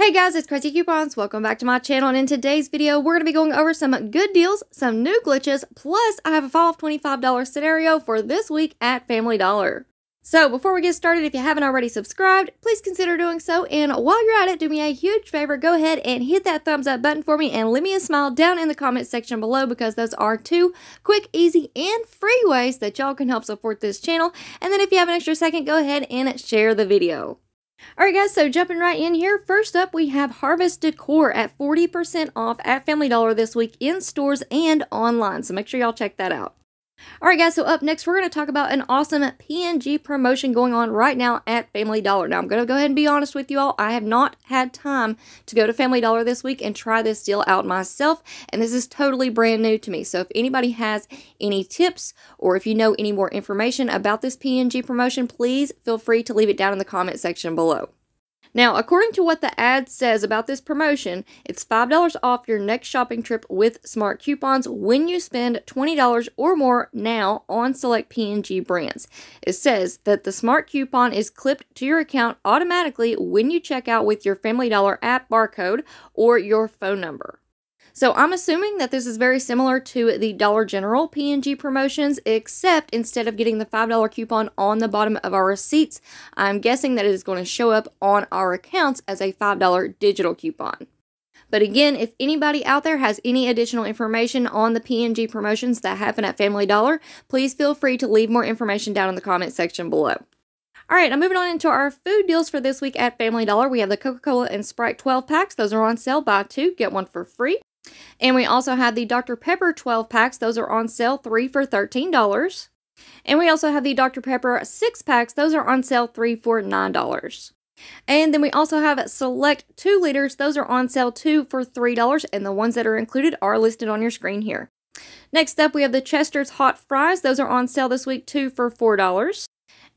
Hey guys, it's Craz-E Coupons. Welcome back to my channel, and in today's video, we're going to be going over some good deals, some new glitches, plus I have a fall of $25 scenario for this week at Family Dollar. So before we get started, if you haven't already subscribed, please consider doing so, and while you're at it, do me a huge favor, go ahead and hit that thumbs up button for me and leave me a smile down in the comment section below, because those are two quick, easy, and free ways that y'all can help support this channel. And then if you have an extra second, go ahead and share the video. Alright guys, so jumping right in here, first up we have Harvest Decor at 40% off at Family Dollar this week in stores and online, so make sure y'all check that out. Alright guys, so up next we're going to talk about an awesome P&G promotion going on right now at Family Dollar. Now I'm going to go ahead and be honest with you all, I have not had time to go to Family Dollar this week and try this deal out myself, and this is totally brand new to me. So if anybody has any tips or if you know any more information about this P&G promotion, please feel free to leave it down in the comment section below. Now, according to what the ad says about this promotion, it's $5 off your next shopping trip with smart coupons when you spend $20 or more now on select P&G brands. It says that the smart coupon is clipped to your account automatically when you check out with your Family Dollar app barcode or your phone number. So I'm assuming that this is very similar to the Dollar General P&G promotions, except instead of getting the $5 coupon on the bottom of our receipts, I'm guessing that it is going to show up on our accounts as a $5 digital coupon. But again, if anybody out there has any additional information on the P&G promotions that happen at Family Dollar, please feel free to leave more information down in the comment section below. Alright, now moving on into our food deals for this week at Family Dollar, we have the Coca-Cola and Sprite 12 packs. Those are on sale, buy two, get one for free. And we also have the Dr. Pepper 12 packs. Those are on sale, 3 for $13. And we also have the Dr. Pepper 6 packs. Those are on sale, 3 for $9. And then we also have Select 2 liters. Those are on sale, 2 for $3. And the ones that are included are listed on your screen here. Next up, we have the Chester's Hot Fries. Those are on sale this week, 2 for $4.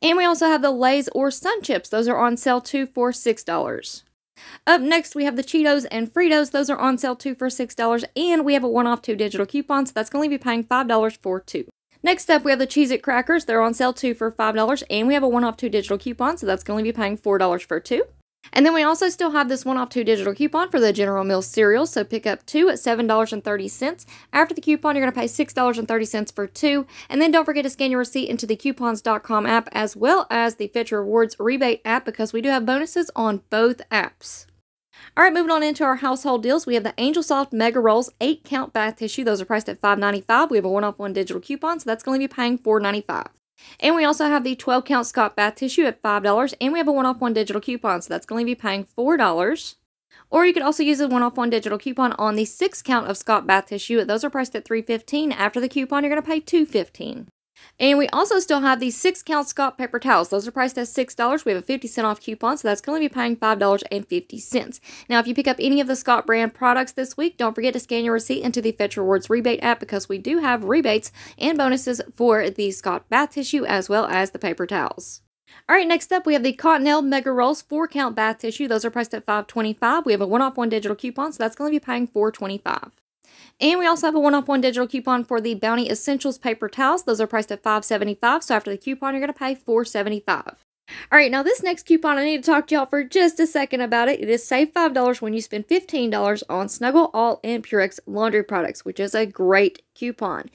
And we also have the Lay's or Sun Chips. Those are on sale, 2 for $6. Up next, we have the Cheetos and Fritos. Those are on sale, 2 for $6, and we have a 1-off 2 digital coupon, so that's going to be paying $5 for 2. Next up, we have the Cheez-It Crackers. They're on sale, 2 for $5, and we have a 1-off 2 digital coupon, so that's going to be paying $4 for 2. And then we also still have this 1-off 2 digital coupon for the General Mills cereals, so pick up 2 at $7.30. After the coupon, you're going to pay $6.30 for 2, and then don't forget to scan your receipt into the coupons.com app as well as the Fetch Rewards Rebate app, because we do have bonuses on both apps. Alright, moving on into our household deals, we have the Angel Soft Mega Rolls 8-count bath tissue. Those are priced at $5.95. We have a 1-off 1 digital coupon, so that's going to be paying $4.95. And we also have the 12-count Scott bath tissue at $5, and we have a 1-off 1 digital coupon, so that's going to be paying $4. Or you could also use a 1-off 1 digital coupon on the 6-count of Scott bath tissue. Those are priced at $3.15. After the coupon, you're going to pay $2.15. And we also still have the 6-count Scott paper towels. Those are priced at $6. We have a 50-cent off coupon, so that's going to be paying $5.50. Now, if you pick up any of the Scott brand products this week, don't forget to scan your receipt into the Fetch Rewards Rebate app, because we do have rebates and bonuses for the Scott bath tissue as well as the paper towels. Alright, next up we have the Cottonelle Mega Rolls 4-count bath tissue. Those are priced at $5.25. We have a 1-off 1 digital coupon, so that's going to be paying $4.25. And we also have a 1-off 1 digital coupon for the Bounty Essentials paper towels. Those are priced at $5.75, so after the coupon, you're going to pay $4.75. Alright, now this next coupon, I need to talk to y'all for just a second about it. It is save $5 when you spend $15 on Snuggle All and Purex laundry products, which is a great coupon.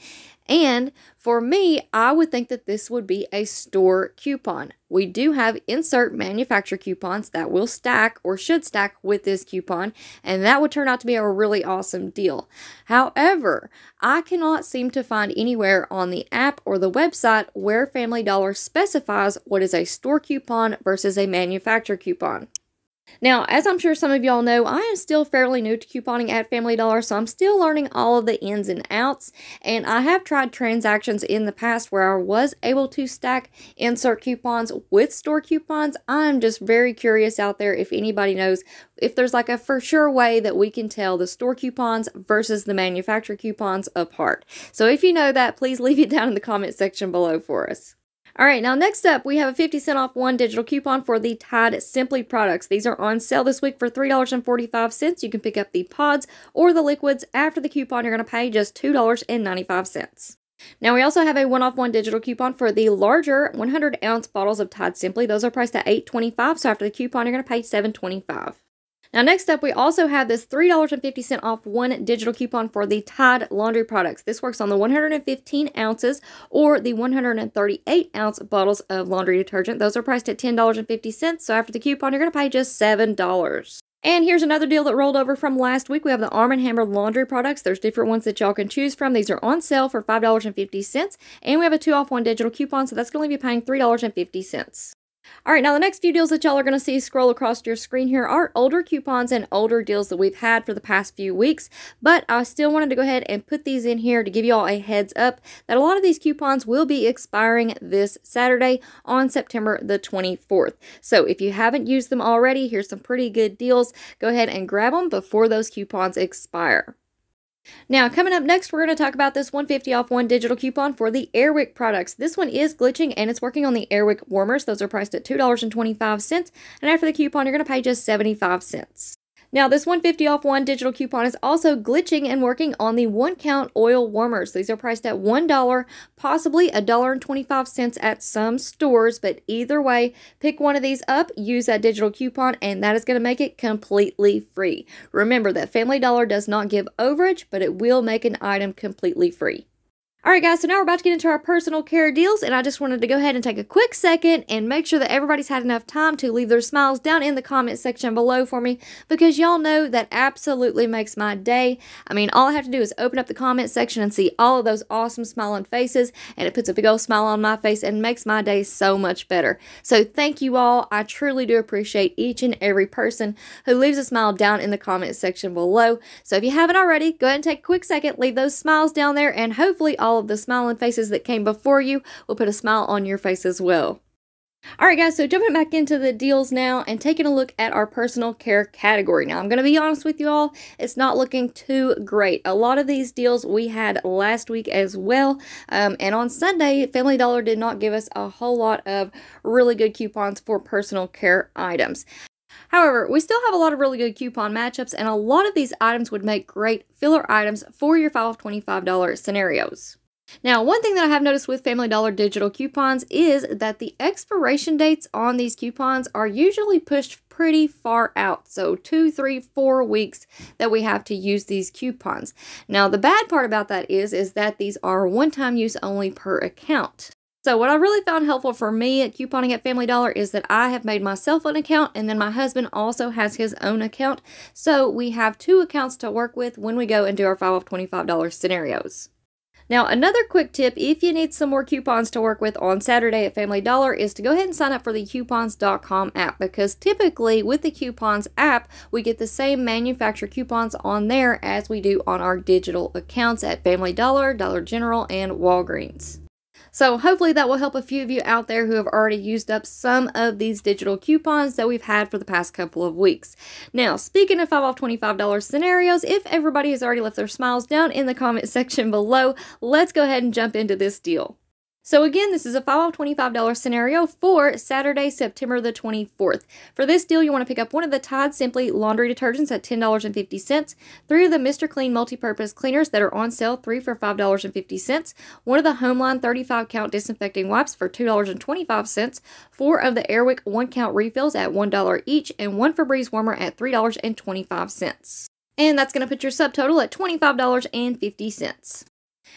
And for me, I would think that this would be a store coupon. We do have insert manufacturer coupons that will stack or should stack with this coupon, and that would turn out to be a really awesome deal. However, I cannot seem to find anywhere on the app or the website where Family Dollar specifies what is a store coupon versus a manufacturer coupon. Now, as I'm sure some of y'all know, I am still fairly new to couponing at Family Dollar, so I'm still learning all of the ins and outs, and I have tried transactions in the past where I was able to stack insert coupons with store coupons. I'm just very curious out there if anybody knows if there's like a for sure way that we can tell the store coupons versus the manufacturer coupons apart. So if you know that, please leave it down in the comment section below for us. Alright, now next up, we have a 50-cent off 1 digital coupon for the Tide Simply products. These are on sale this week for $3.45. You can pick up the pods or the liquids. After the coupon, you're going to pay just $2.95. Now, we also have a 1-off 1 digital coupon for the larger 100-ounce bottles of Tide Simply. Those are priced at $8.25, so after the coupon, you're going to pay $7.25. Now, next up, we also have this $3.50 off one digital coupon for the Tide laundry products. This works on the 115 ounces or the 138 ounce bottles of laundry detergent. Those are priced at $10.50. So after the coupon, you're going to pay just $7. And here's another deal that rolled over from last week. We have the Arm & Hammer laundry products. There's different ones that y'all can choose from. These are on sale for $5.50. And we have a 2-off-1 digital coupon, so that's going to leave you paying $3.50. All right, now the next few deals that y'all are going to see scroll across your screen here are older coupons and older deals that we've had for the past few weeks, but I still wanted to go ahead and put these in here to give you all a heads up that a lot of these coupons will be expiring this Saturday on September the 24th. So if you haven't used them already, here's some pretty good deals. Go ahead and grab them before those coupons expire. Now, coming up next, we're going to talk about this 150 off one digital coupon for the Airwick products. This one is glitching, and it's working on the Airwick warmers. Those are priced at $2.25, and after the coupon, you're going to pay just 75 cents. Now, this 150 off one digital coupon is also glitching and working on the 1-count oil warmers. These are priced at $1, possibly $1.25 at some stores, but either way, pick one of these up, use that digital coupon, and that is going to make it completely free. Remember that Family Dollar does not give overage, but it will make an item completely free. Alright guys, so now we're about to get into our personal care deals, and I just wanted to go ahead and take a quick second and make sure that everybody's had enough time to leave their smiles down in the comment section below for me, because y'all know that absolutely makes my day. I mean, all I have to do is open up the comment section and see all of those awesome smiling faces, and it puts a big old smile on my face and makes my day so much better. So thank you all. I truly do appreciate each and every person who leaves a smile down in the comment section below. So if you haven't already, go ahead and take a quick second, leave those smiles down there, and hopefully all of the smiling faces that came before you will put a smile on your face as well. Alright guys, so jumping back into the deals now and taking a look at our personal care category. Now I'm going to be honest with you all, it's not looking too great. A lot of these deals we had last week as well, and on Sunday, Family Dollar did not give us a whole lot of really good coupons for personal care items. However, we still have a lot of really good coupon matchups, and a lot of these items would make great filler items for your $5 off $25 scenarios. Now, one thing that I have noticed with Family Dollar digital coupons is that the expiration dates on these coupons are usually pushed pretty far out. So 2, 3, 4 weeks that we have to use these coupons. Now, the bad part about that is that these are one-time use only per account. So what I really found helpful for me at couponing at Family Dollar is that I have made myself an account, and then my husband also has his own account. So we have 2 accounts to work with when we go and do our $5 off $25 scenarios. Now, another quick tip, if you need some more coupons to work with on Saturday at Family Dollar, is to go ahead and sign up for the coupons.com app, because typically with the coupons app, we get the same manufacturer coupons on there as we do on our digital accounts at Family Dollar, Dollar General, and Walgreens. So hopefully that will help a few of you out there who have already used up some of these digital coupons that we've had for the past couple of weeks. Now, speaking of $5 off $25 scenarios, if everybody has already left their smiles down in the comment section below, let's go ahead and jump into this deal. So again, this is a $5 off $25 scenario for Saturday, September the 24th. For this deal, you want to pick up one of the Tide Simply laundry detergents at $10.50, 3 of the Mr. Clean multi-purpose cleaners that are on sale, 3 for $5.50, one of the Homeline 35-count disinfecting wipes for $2.25, 4 of the Airwick 1-count refills at $1 each, and 1 Febreze warmer at $3.25. And that's going to put your subtotal at $25.50.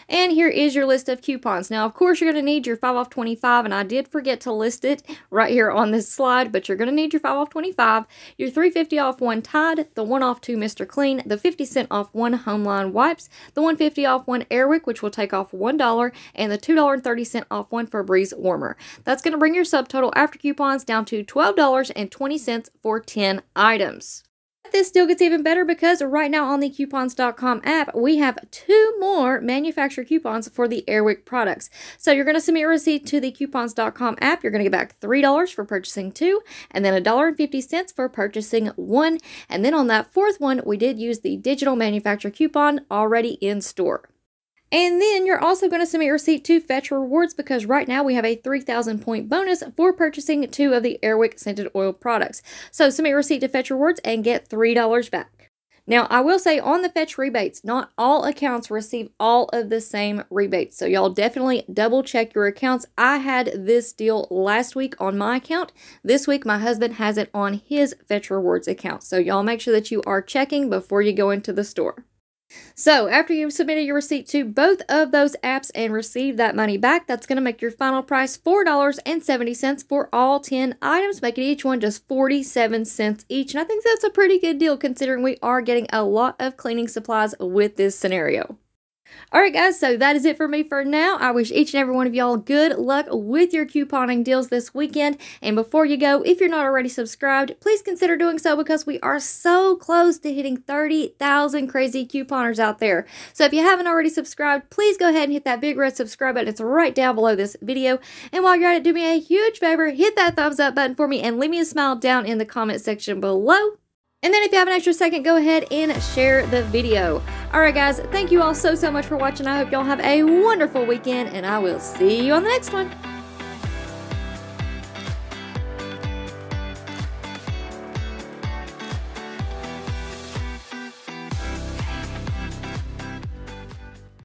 And here is your list of coupons. Now, of course, you're going to need your 5 off 25, and I did forget to list it right here on this slide, but you're going to need your 5 off 25, your $3.50 off 1 Tide, the 1 off 2 Mr. Clean, the 50-cent off 1 Homeline wipes, the $1.50 off 1 Airwick, which will take off $1, and the $2.30 off 1 Febreze warmer. That's going to bring your subtotal after coupons down to $12.20 for 10 items. This still gets even better because right now on the coupons.com app, we have 2 more manufacturer coupons for the Airwick products. So you're going to submit your receipt to the coupons.com app. You're going to get back $3 for purchasing 2, and then $1.50 for purchasing 1. And then on that 4th one, we did use the digital manufacturer coupon already in store. And then you're also going to submit your receipt to Fetch Rewards, because right now we have a 3,000 point bonus for purchasing 2 of the Airwick scented oil products. So submit your receipt to Fetch Rewards and get $3 back. Now, I will say on the fetch rebates, not all accounts receive all of the same rebates. So y'all definitely double check your accounts. I had this deal last week on my account. This week, my husband has it on his Fetch Rewards account. So y'all make sure that you are checking before you go into the store. So after you've submitted your receipt to both of those apps and received that money back, that's going to make your final price $4.70 for all 10 items, making each one just 47 cents each. And I think that's a pretty good deal considering we are getting a lot of cleaning supplies with this scenario. Alright guys, so that is it for me for now. I wish each and every one of y'all good luck with your couponing deals this weekend. And before you go, if you're not already subscribed, please consider doing so because we are so close to hitting 30,000 crazy couponers out there. So if you haven't already subscribed, please go ahead and hit that big red subscribe button. It's right down below this video. And while you're at it, do me a huge favor, hit that thumbs up button for me and leave me a smile down in the comment section below. And then if you have an extra second, go ahead and share the video. Alright guys, thank you all so much for watching. I hope y'all have a wonderful weekend, and I will see you on the next one.